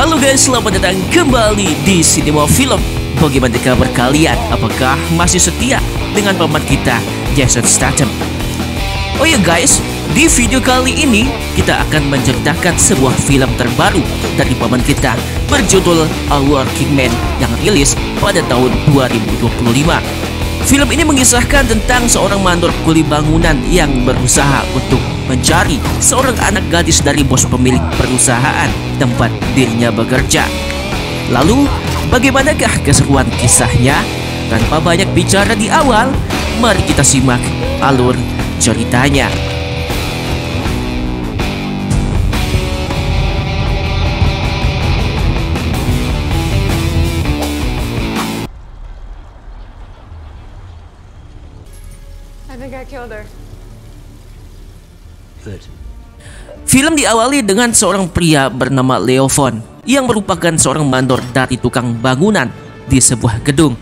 Halo guys, selamat datang kembali di Cinema Film. Bagaimana kabar kalian? Apakah masih setia dengan paman kita, Jason Statham? Oh ya guys, di video kali ini kita akan menceritakan sebuah film terbaru dari paman kita berjudul A Working Man yang rilis pada tahun 2025. Film ini mengisahkan tentang seorang mandor kuli bangunan yang berusaha untuk mencari seorang anak gadis dari bos pemilik perusahaan tempat dirinya bekerja. Lalu, bagaimanakah keseruan kisahnya? Tanpa banyak bicara di awal, mari kita simak alur ceritanya. I think I killed her. Good. Film diawali dengan seorang pria bernama Leofon yang merupakan seorang mandor dari tukang bangunan di sebuah gedung.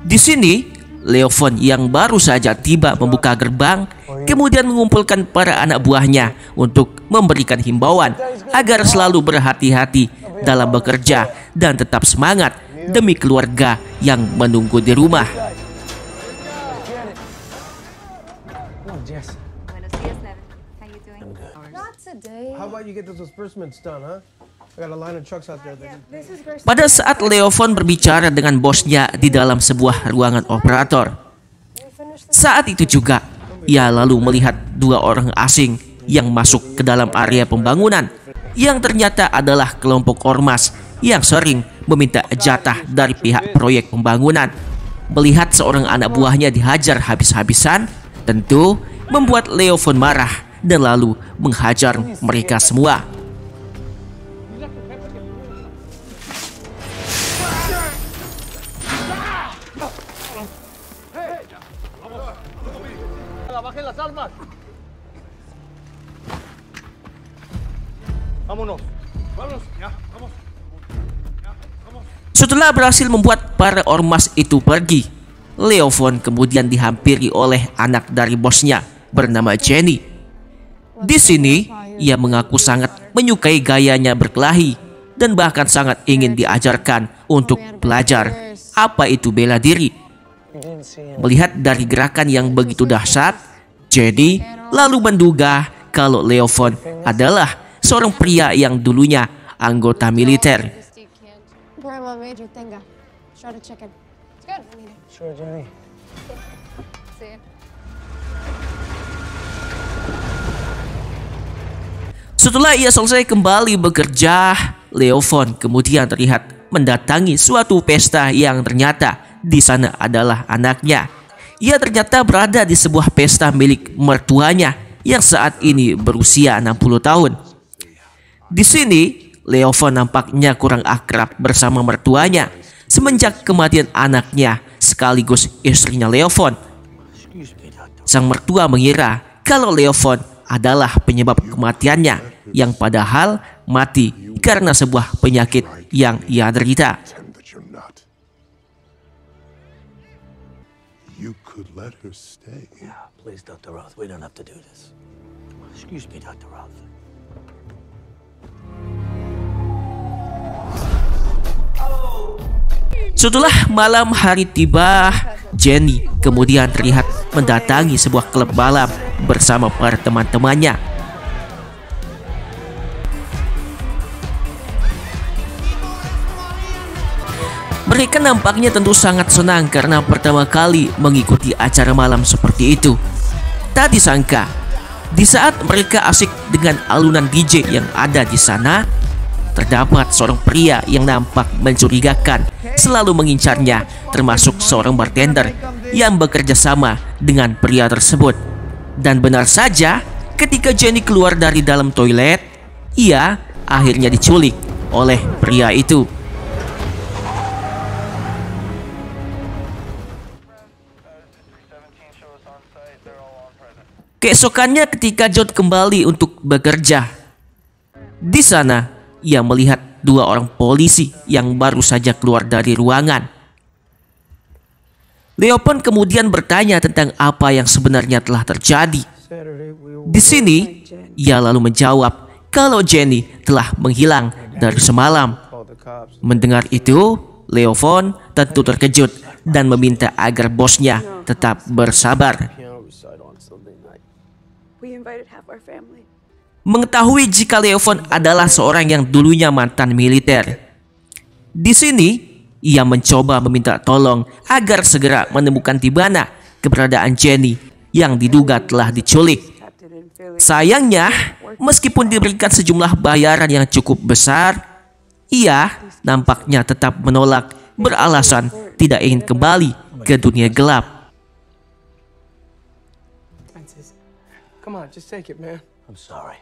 Di sini, Leofon yang baru saja tiba membuka gerbang, kemudian mengumpulkan para anak buahnya untuk memberikan himbauan agar selalu berhati-hati dalam bekerja dan tetap semangat demi keluarga yang menunggu di rumah. How about you get those disbursements done, huh? I got a line of trucks out there. Pada saat Leofon berbicara dengan bosnya di dalam sebuah ruangan operator, saat itu juga ia lalu melihat dua orang asing yang masuk ke dalam area pembangunan yang ternyata adalah kelompok ormas yang sering meminta jatah dari pihak proyek pembangunan. Melihat seorang anak buahnya dihajar habis-habisan, tentu membuat Leofon marah dan lalu menghajar mereka semua. Setelah berhasil membuat para ormas itu pergi, Leofon kemudian dihampiri oleh anak dari bosnya bernama Jenny. Di sini, ia mengaku sangat menyukai gayanya berkelahi dan bahkan sangat ingin diajarkan untuk belajar apa itu bela diri. Melihat dari gerakan yang begitu dahsyat, Jenny lalu menduga kalau Leofon adalah seorang pria yang dulunya anggota militer. Setelah ia selesai kembali bekerja, Leofon kemudian terlihat mendatangi suatu pesta yang ternyata di sana adalah anaknya. Ia ternyata berada di sebuah pesta milik mertuanya yang saat ini berusia 60 tahun. Di sini, Leofon nampaknya kurang akrab bersama mertuanya semenjak kematian anaknya sekaligus istrinya Leofon. Sang mertua mengira kalau Leofon adalah penyebab kematiannya, yang padahal mati karena sebuah penyakit yang ia derita. You could let her stay. Yeah, please, Dr. Roth. We don't have to do this. Excuse me, Dr. Roth. Setelah malam hari tiba, Jenny kemudian terlihat mendatangi sebuah klub balap bersama para teman-temannya. Mereka nampaknya tentu sangat senang karena pertama kali mengikuti acara malam seperti itu. Tak disangka, di saat mereka asik dengan alunan DJ yang ada di sana, terdapat seorang pria yang nampak mencurigakan selalu mengincarnya, termasuk seorang bartender yang bekerja sama dengan pria tersebut. Dan benar saja, ketika Jenny keluar dari dalam toilet, ia akhirnya diculik oleh pria itu. Keesokannya ketika John kembali untuk bekerja, di sana ia melihat dua orang polisi yang baru saja keluar dari ruangan. Leofon kemudian bertanya tentang apa yang sebenarnya telah terjadi. Di sini, ia lalu menjawab kalau Jenny telah menghilang dari semalam. Call the cops. Mendengar itu, Leofon tentu terkejut dan meminta agar bosnya tetap bersabar. Piano recital on Sunday night. We invited half our family. Mengetahui jika Leofon adalah seorang yang dulunya mantan militer. Di sini, ia mencoba meminta tolong agar segera menemukan di mana keberadaan Jenny yang diduga telah diculik. Sayangnya, meskipun diberikan sejumlah bayaran yang cukup besar, ia nampaknya tetap menolak beralasan tidak ingin kembali ke dunia gelap. Francis, come on, just take it, man. I'm sorry.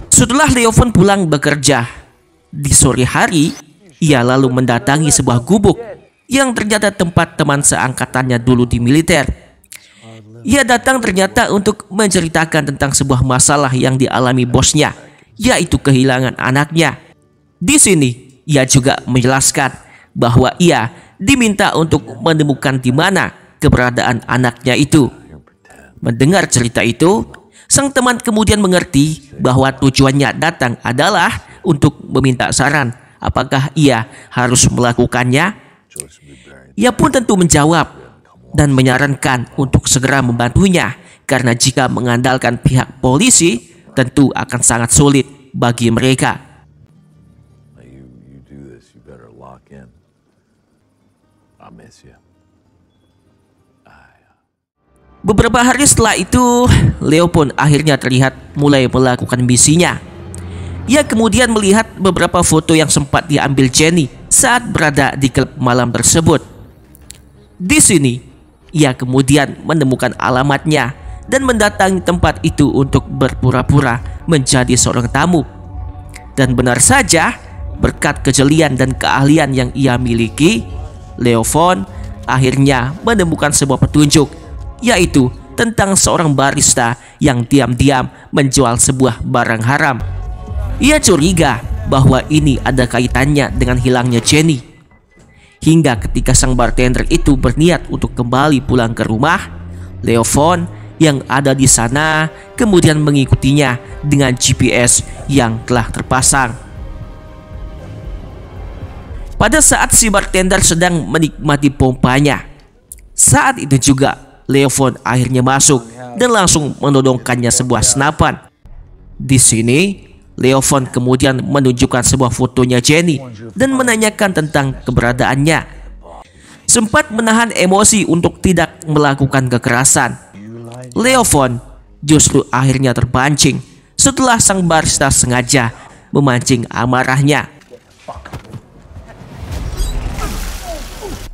Setelah Leofon pulang bekerja, di sore hari, ia lalu mendatangi sebuah gubuk yang ternyata tempat teman seangkatannya dulu di militer. Ia datang ternyata untuk menceritakan tentang sebuah masalah yang dialami bosnya, yaitu kehilangan anaknya. Di sini, ia juga menjelaskan bahwa ia diminta untuk menemukan di mana keberadaan anaknya itu. Mendengar cerita itu, sang teman kemudian mengerti bahwa tujuannya datang adalah untuk meminta saran apakah ia harus melakukannya. Ia pun tentu menjawab dan menyarankan untuk segera membantunya karena jika mengandalkan pihak polisi tentu akan sangat sulit bagi mereka. You do this, you better lock in. I miss you. Beberapa hari setelah itu, Leo pun akhirnya terlihat mulai melakukan misinya. Ia kemudian melihat beberapa foto yang sempat diambil Jenny saat berada di klub malam tersebut. Di sini, ia kemudian menemukan alamatnya dan mendatangi tempat itu untuk berpura-pura menjadi seorang tamu. Dan benar saja, berkat kejelian dan keahlian yang ia miliki, Leofon akhirnya menemukan sebuah petunjuk, yaitu tentang seorang barista yang diam-diam menjual sebuah barang haram. Ia curiga bahwa ini ada kaitannya dengan hilangnya Jenny. Hingga ketika sang bartender itu berniat untuk kembali pulang ke rumah, Leofon yang ada di sana kemudian mengikutinya dengan GPS yang telah terpasang. Pada saat si bartender sedang menikmati pompanya, saat itu juga Leofon akhirnya masuk dan langsung menodongkannya sebuah senapan. Di sini, Leofon kemudian menunjukkan sebuah fotonya Jenny dan menanyakan tentang keberadaannya. Sempat menahan emosi untuk tidak melakukan kekerasan, Leofon justru akhirnya terpancing setelah sang barista sengaja memancing amarahnya.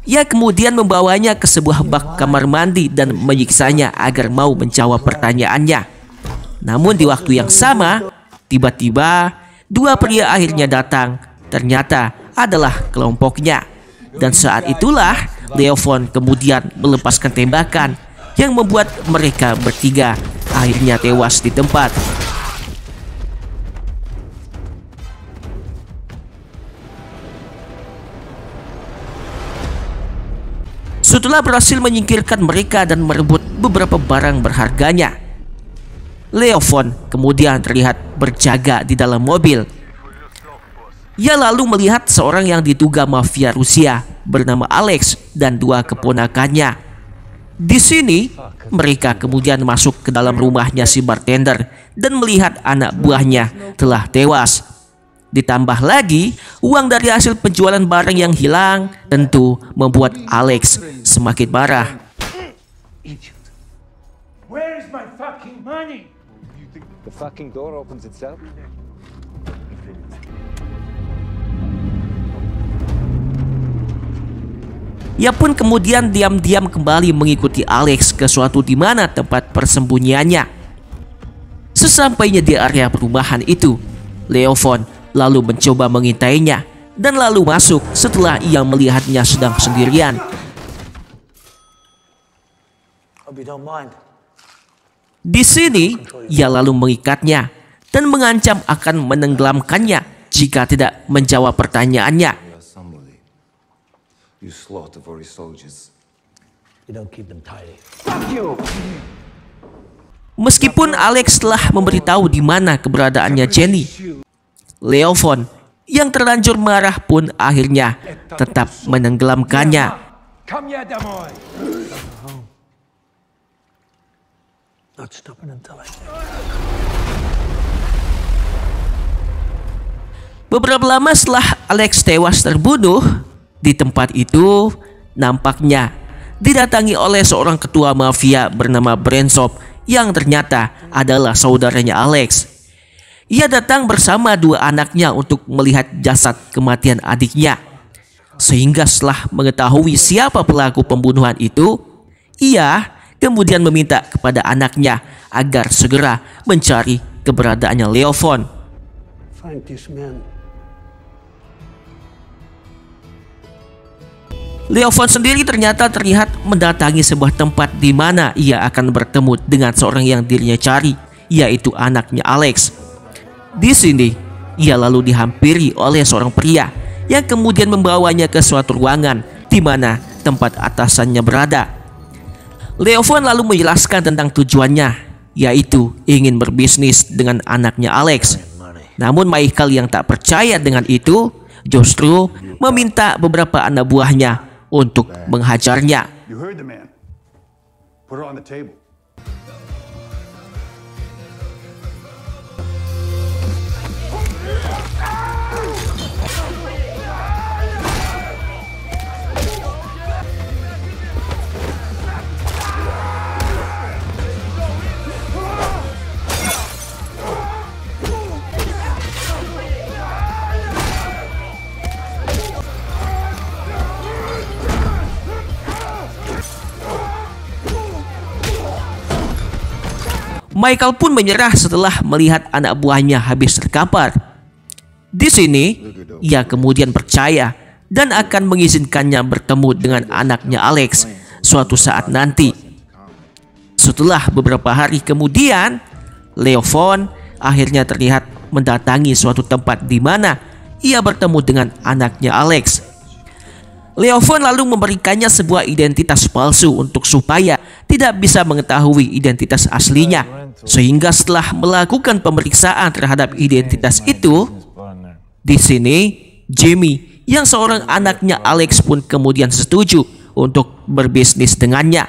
Ia kemudian membawanya ke sebuah bak kamar mandi dan menyiksanya agar mau menjawab pertanyaannya. Namun di waktu yang sama, tiba-tiba dua pria akhirnya datang. Ternyata adalah kelompoknya. Dan saat itulah Leofon kemudian melepaskan tembakan yang membuat mereka bertiga akhirnya tewas di tempat. Setelah berhasil menyingkirkan mereka dan merebut beberapa barang berharganya, Leofon kemudian terlihat berjaga di dalam mobil. Ia lalu melihat seorang yang diduga mafia Rusia bernama Alex dan dua keponakannya. Di sini, mereka kemudian masuk ke dalam rumahnya si bartender dan melihat anak buahnya telah tewas. Ditambah lagi, uang dari hasil penjualan barang yang hilang tentu membuat Alex semakin marah. Where is my fucking money? You think the fucking door opens itself? Ia pun kemudian diam-diam kembali mengikuti Alex ke suatu di mana tempat persembunyiannya. Sesampainya di area perumahan itu, Leofon lalu mencoba mengintainya dan lalu masuk setelah ia melihatnya sedang sendirian. Hope you don't mind. Di sini, ia lalu mengikatnya dan mengancam akan menenggelamkannya jika tidak menjawab pertanyaannya. You slaughter for his soldiers. You don't keep them tidy. Fuck you! Meskipun Alex telah memberitahu di mana keberadaannya Jenny, Leofon yang terlanjur marah pun akhirnya tetap menenggelamkannya. Not stopping until I Beberapa lama setelah Alex tewas terbunuh, di tempat itu nampaknya didatangi oleh seorang ketua mafia bernama Brensop yang ternyata adalah saudaranya Alex. Ia datang bersama dua anaknya untuk melihat jasad kematian adiknya. Sehingga setelah mengetahui siapa pelaku pembunuhan itu, ia kemudian meminta kepada anaknya agar segera mencari keberadaannya Leofon. find this man. Leofon sendiri ternyata terlihat mendatangi sebuah tempat di mana ia akan bertemu dengan seorang yang dirinya cari, yaitu anaknya Alex. Di sini, ia lalu dihampiri oleh seorang pria yang kemudian membawanya ke suatu ruangan di mana tempat atasannya berada. Leofon lalu menjelaskan tentang tujuannya, yaitu ingin berbisnis dengan anaknya Alex. Namun Michael yang tak percaya dengan itu justru meminta beberapa anak buahnya untuk menghajarnya. You heard the man. Put her on the table. Michael pun menyerah setelah melihat anak buahnya habis terkapar. Di sini, ia kemudian percaya dan akan mengizinkannya bertemu dengan anaknya Alex suatu saat nanti. Setelah beberapa hari kemudian, Leofon akhirnya terlihat mendatangi suatu tempat di mana ia bertemu dengan anaknya Alex. Leofon lalu memberikannya sebuah identitas palsu untuk supaya tidak bisa mengetahui identitas aslinya. Sehingga setelah melakukan pemeriksaan terhadap identitas itu, di sini Jimmy yang seorang anaknya Alex pun kemudian setuju untuk berbisnis dengannya.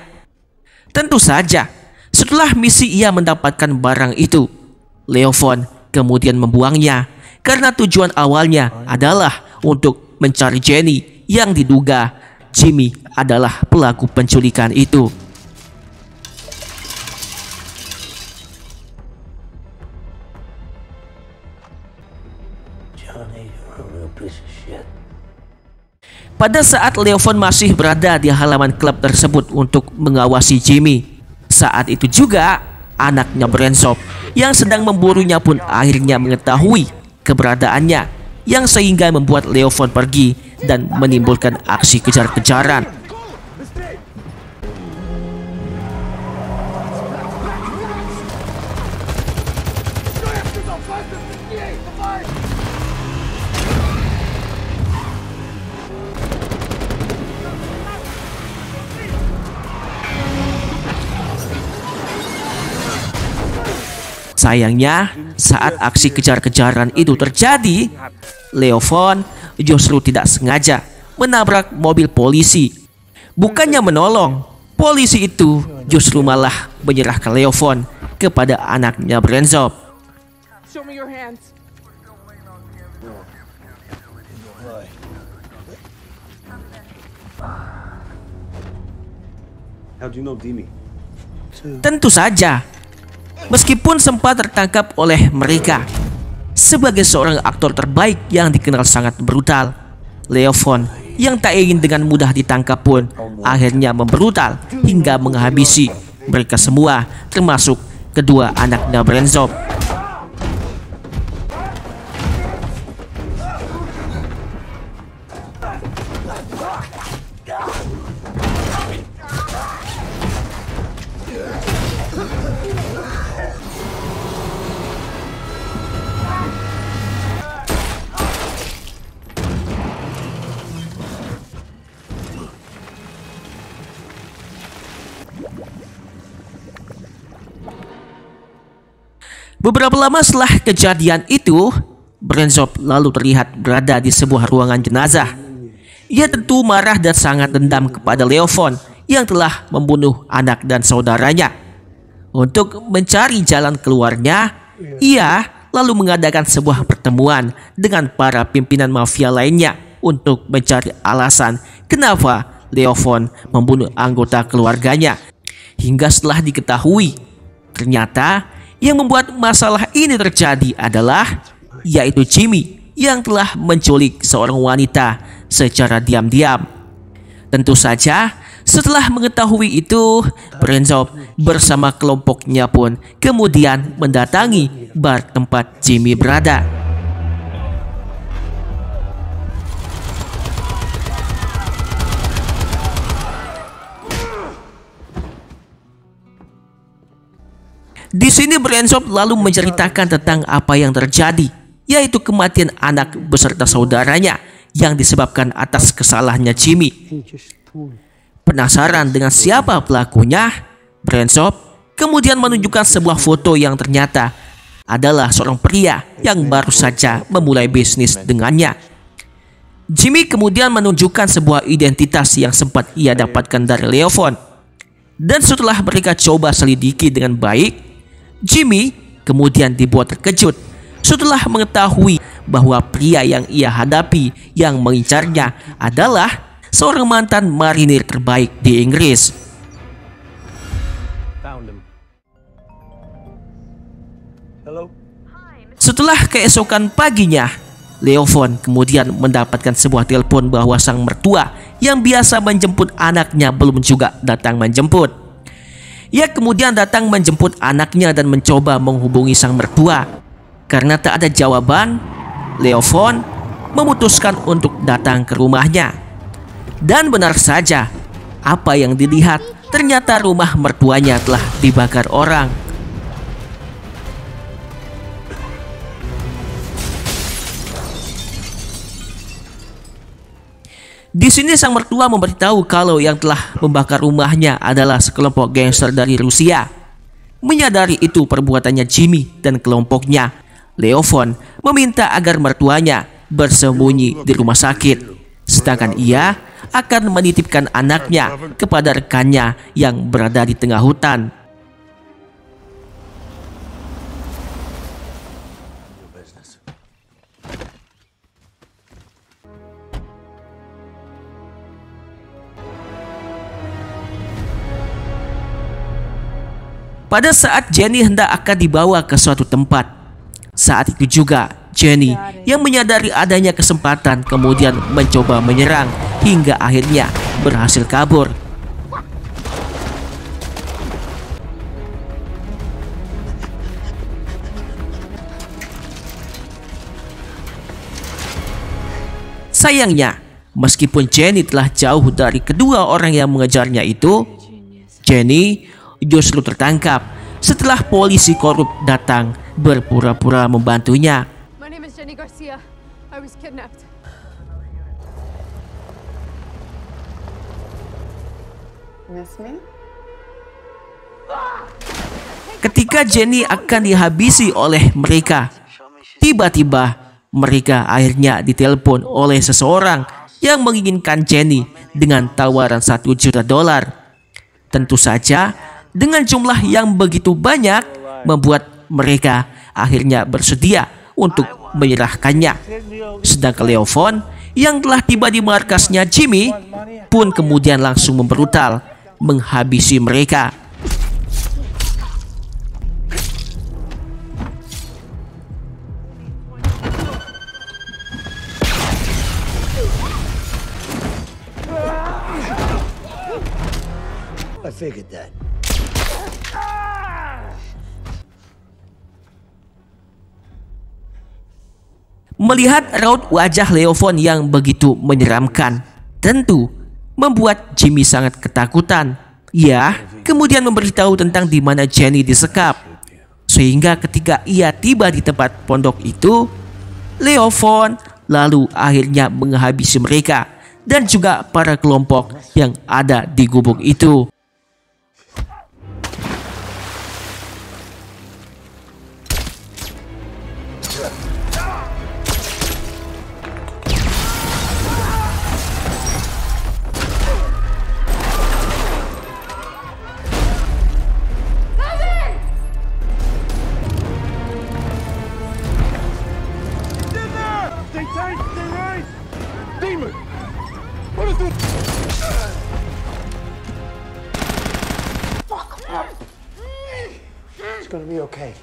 Tentu saja, setelah misi ia mendapatkan barang itu, Leofon kemudian membuangnya karena tujuan awalnya adalah untuk mencari Jenny yang diduga Jimmy adalah pelaku penculikan itu. Johnny, you're a real piece of shit. Pada saat Leofon masih berada di halaman klub tersebut untuk mengawasi Jimmy, saat itu juga anaknya Brensop yang sedang memburunya pun akhirnya mengetahui keberadaannya, yang sehingga membuat Leofon pergi dan menimbulkan aksi kejar-kejaran. Sayangnya, saat aksi kejar-kejaran itu terjadi, Leofon justru tidak sengaja menabrak mobil polisi. Bukannya menolong, polisi itu justru malah menyerahkan Leofon kepada anaknya Brensop. Show me your hands. How do you know Dimi? Tentu saja, meskipun sempat tertangkap oleh mereka, sebagai seorang aktor terbaik yang dikenal sangat brutal, Leofon yang tak ingin dengan mudah ditangkap pun akhirnya membrutal hingga menghabisi mereka semua, termasuk kedua anaknya Brensop. Beberapa lama setelah kejadian itu, Brenzop lalu terlihat berada di sebuah ruangan jenazah. Ia tentu marah dan sangat dendam kepada Leofon yang telah membunuh anak dan saudaranya. Untuk mencari jalan keluarnya, ia lalu mengadakan sebuah pertemuan dengan para pimpinan mafia lainnya untuk mencari alasan kenapa Leofon membunuh anggota keluarganya. Hingga setelah diketahui, ternyata yang membuat masalah ini terjadi adalah yaitu Jimmy yang telah menculik seorang wanita secara diam-diam. Tentu saja setelah mengetahui itu, Brenzop bersama kelompoknya pun kemudian mendatangi bar tempat Jimmy berada. Di sini Brenzop lalu menceritakan tentang apa yang terjadi, yaitu kematian anak beserta saudaranya yang disebabkan atas kesalahannya Jimmy. Penasaran dengan siapa pelakunya, Brenzop kemudian menunjukkan sebuah foto yang ternyata adalah seorang pria yang baru saja memulai bisnis dengannya. Jimmy kemudian menunjukkan sebuah identitas yang sempat ia dapatkan dari Leofon. Dan setelah mereka coba selidiki dengan baik, Jimmy kemudian dibuat terkejut setelah mengetahui bahwa pria yang ia hadapi yang mengincarnya adalah seorang mantan marinir terbaik di Inggris. Setelah keesokan paginya, Leofon kemudian mendapatkan sebuah telepon bahwa sang mertua yang biasa menjemput anaknya belum juga datang menjemput. Ia kemudian datang menjemput anaknya dan mencoba menghubungi sang mertua. Karena tak ada jawaban, Leofon memutuskan untuk datang ke rumahnya. Dan benar saja, apa yang dilihat ternyata rumah mertuanya telah dibakar orang. Di sini sang mertua memberitahu kalau yang telah membakar rumahnya adalah sekelompok gangster dari Rusia. Menyadari itu perbuatannya Jimmy dan kelompoknya, Leofon meminta agar mertuanya bersembunyi di rumah sakit. Sedangkan ia akan menitipkan anaknya kepada rekannya yang berada di tengah hutan. Pada saat Jenny hendak akan dibawa ke suatu tempat, saat itu juga Jenny yang menyadari adanya kesempatan kemudian mencoba menyerang hingga akhirnya berhasil kabur. Sayangnya, meskipun Jenny telah jauh dari kedua orang yang mengejarnya itu, Jenny justru tertangkap setelah polisi korup datang berpura-pura membantunya. My name is Jenny Garcia. I was kidnapped. Miss me? Ketika Jenny akan dihabisi oleh mereka, tiba-tiba mereka akhirnya ditelepon oleh seseorang yang menginginkan Jenny dengan tawaran $1 juta. Tentu saja dengan jumlah yang begitu banyak membuat mereka akhirnya bersedia untuk menyerahkannya. Sedangkan Leofon yang telah tiba di markasnya Jimmy pun kemudian langsung memberutal menghabisi mereka. I figured that. Melihat raut wajah Leofon yang begitu menyeramkan, tentu membuat Jimmy sangat ketakutan. Ia kemudian memberitahu tentang di mana Jenny disekap. Sehingga ketika ia tiba di tempat pondok itu, Leofon lalu akhirnya menghabisi mereka dan juga para kelompok yang ada di gubuk itu. Stay tight, stay right! Demon! What is this? It's gonna be okay.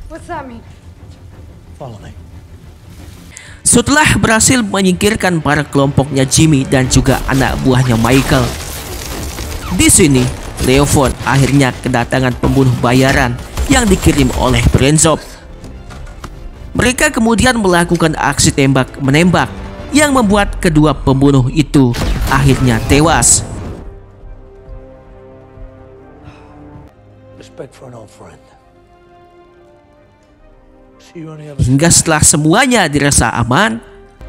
What's that mean? Follow me. Setelah berhasil menyingkirkan para kelompoknya Jimmy dan juga anak buahnya Michael, di sini Leofon akhirnya kedatangan pembunuh bayaran yang dikirim oleh Brenzop. Mereka kemudian melakukan aksi tembak-menembak yang membuat kedua pembunuh itu akhirnya tewas. Respect for an old friend. See you on the other Hingga setelah semuanya dirasa aman,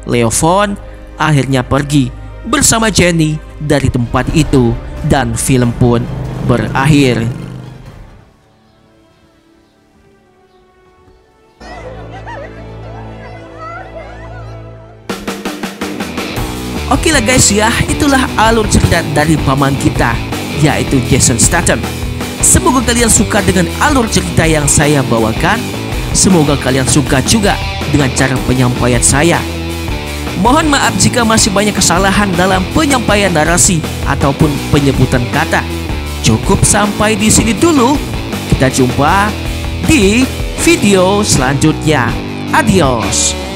Leofon akhirnya pergi bersama Jenny dari tempat itu dan film pun berakhir. Oke lah guys ya, itulah alur cerita dari paman kita, yaitu Jason Statham. Semoga kalian suka dengan alur cerita yang saya bawakan. Semoga kalian suka juga dengan cara penyampaian saya. Mohon maaf jika masih banyak kesalahan dalam penyampaian narasi ataupun penyebutan kata. Cukup sampai di sini dulu. Kita jumpa di video selanjutnya. Adios.